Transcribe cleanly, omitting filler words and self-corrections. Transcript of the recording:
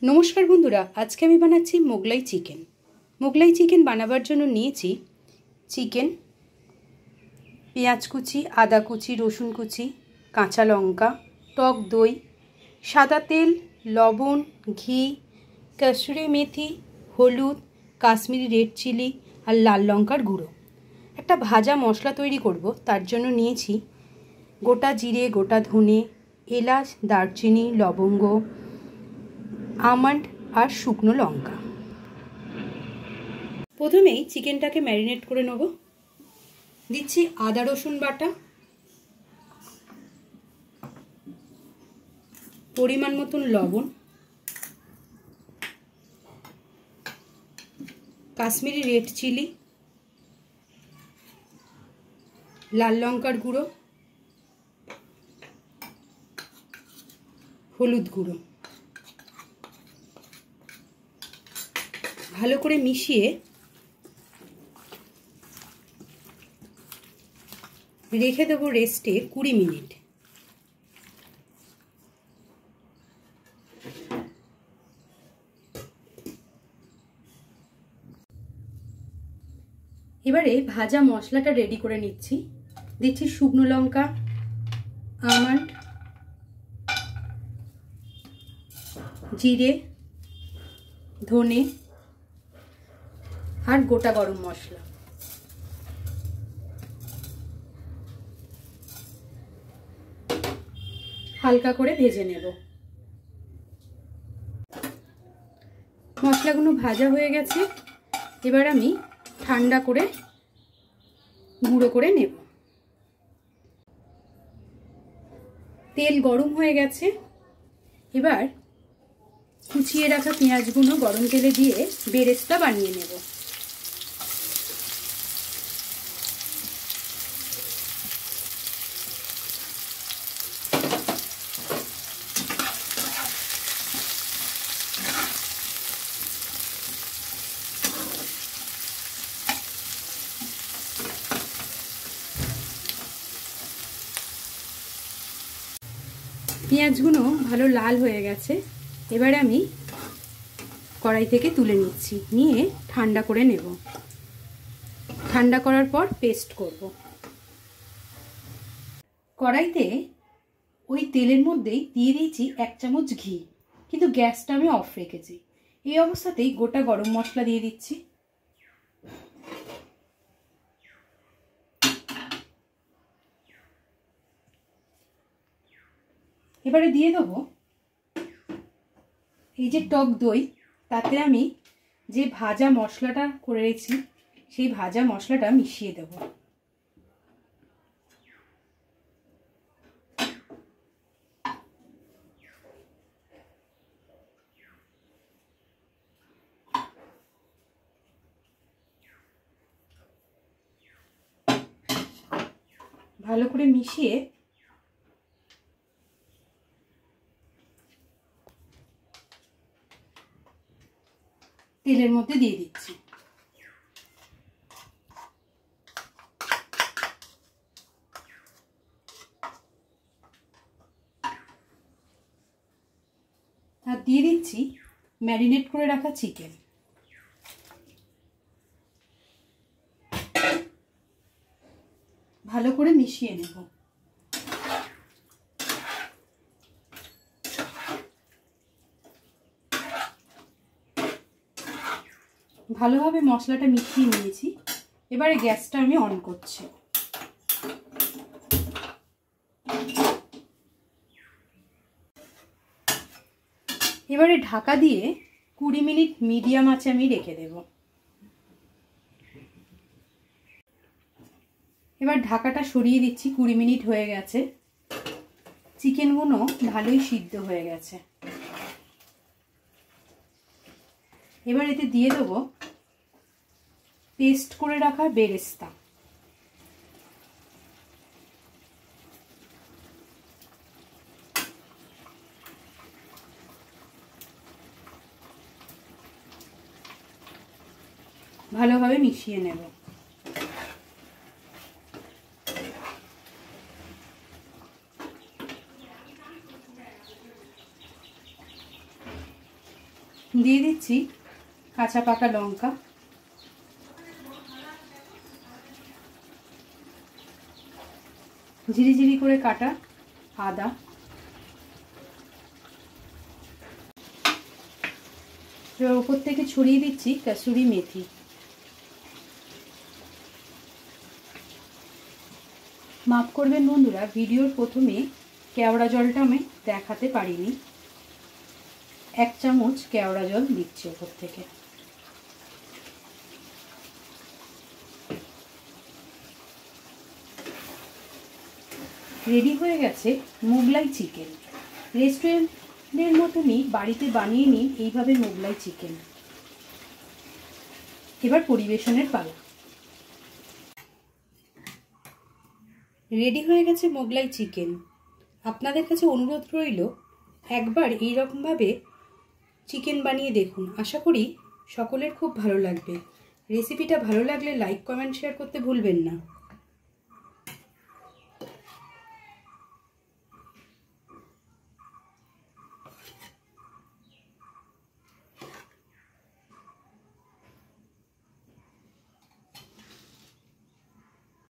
নমস্কার বন্ধুরা, আজকে আমি বানাচ্ছি মোগলাই চিকেন। মোগলাই চিকেন বানাবার জন্য নিয়েছি চিকেন, পেঁয়াজ কুচি, আদা কুচি, রসুন কুচি, কাঁচা লঙ্কা, টক দই, সাদা তেল, লবণ, ঘি, কসুরি মেথি, হলুদ, কাশ্মীরি রেড চিলি আর লাল লঙ্কার গুঁড়ো। একটা ভাজা মশলা তৈরি করব, তার জন্য নিয়েছি গোটা জিরে, গোটা ধনে, এলাচ, দারচিনি, লবঙ্গ, আমন্ড আর শুকনো লঙ্কা। প্রথমেই চিকেনটাকে ম্যারিনেট করে নেব। দিচ্ছি আদা রসুন বাটা, পরিমাণ মতন লবণ, কাশ্মীরি রেড চিলি, লাল লঙ্কার গুঁড়ো, হলুদ গুঁড়ো। ভালো করে মিশিয়ে রেখে দেবো রেস্টে 20 মিনিট। এবারে ভাজা মশলাটা রেডি করে নিচ্ছি। দিচ্ছি শুকনো লঙ্কা, আমন্ড, জিরে, ধনে আর গোটা গরম মশলা। হালকা করে ভেজে নেব। মশলাগুলো ভাজা হয়ে গেছে, এবার আমি ঠান্ডা করে গুঁড়ো করে নেব। তেল গরম হয়ে গেছে, এবার কুচিয়ে রাখা পেঁয়াজগুলো গরম তেলে দিয়ে বেরেস্তা বানিয়ে নেব। পেঁয়াজগুলো ভালো লাল হয়ে গেছে, এবারে আমি কড়াই থেকে তুলে নিচ্ছি, নিয়ে ঠান্ডা করে নেব। ঠান্ডা করার পর পেস্ট করব। কড়াইতে ওই তেলের মধ্যেই দিয়ে দিয়েছি 1 চামচ ঘি, কিন্তু গ্যাসটা আমি অফ রেখেছি। এই অবস্থাতেই গোটা গরম মশলা দিয়ে দিচ্ছি। এবারে দিয়ে দেবো এই যে টক দই, তাতে আমি যে ভাজা মশলাটা করে রেখেছি সেই ভাজা মশলাটা মিশিয়ে দেব। ভালো করে মিশিয়ে তেলের মধ্যে দিয়ে দিচ্ছি। আর দিয়ে দিচ্ছি ম্যারিনেট করে রাখা চিকেন। ভালো করে মিশিয়ে নেব। ভালোভাবে মশলাটা মিশিয়ে নিয়েছি, এবারে গ্যাসটা আমি অন করছি। এবারে ঢাকা দিয়ে 20 মিনিট মিডিয়াম আঁচে আমি রেখে দেব। এবার ঢাকাটা সরিয়ে দিচ্ছি। 20 মিনিট হয়ে গেছে, চিকেনগুলো ভালোই সিদ্ধ হয়ে গেছে। এবার এতে দিয়ে দেবো পেস্ট করে রাখা বেরেস্তা। ভালোভাবে মিশিয়ে নেব। দিয়ে দিচ্ছি কাঁচা পাকা লঙ্কা, ঝিরিঝিরি করে কাটা আদা, এবার ওপর থেকে ছড়িয়ে দিচ্ছি কাসুরি মেথি। মাফ করবেন বন্ধুরা, ভিডিওর প্রথমে কেওড়া জলটা আমি দেখাতে পারিনি। 1 চামচ কেওড়া জল দিচ্ছি ওপর থেকে। রেডি হয়ে গেছে মোগলাই চিকেন। রেস্টুরেন্টের মতনই বাড়িতে বানিয়ে নিন এইভাবে মোগলাই চিকেন। এবার পরিবেশনের পালা। রেডি হয়ে গেছে মোগলাই চিকেন। আপনাদের কাছে অনুরোধ রইল একবার এই রকমভাবে চিকেন বানিয়ে দেখুন। আশা করি সকলের খুব ভালো লাগবে। রেসিপিটা ভালো লাগলে লাইক, কমেন্ট, শেয়ার করতে ভুলবেন না।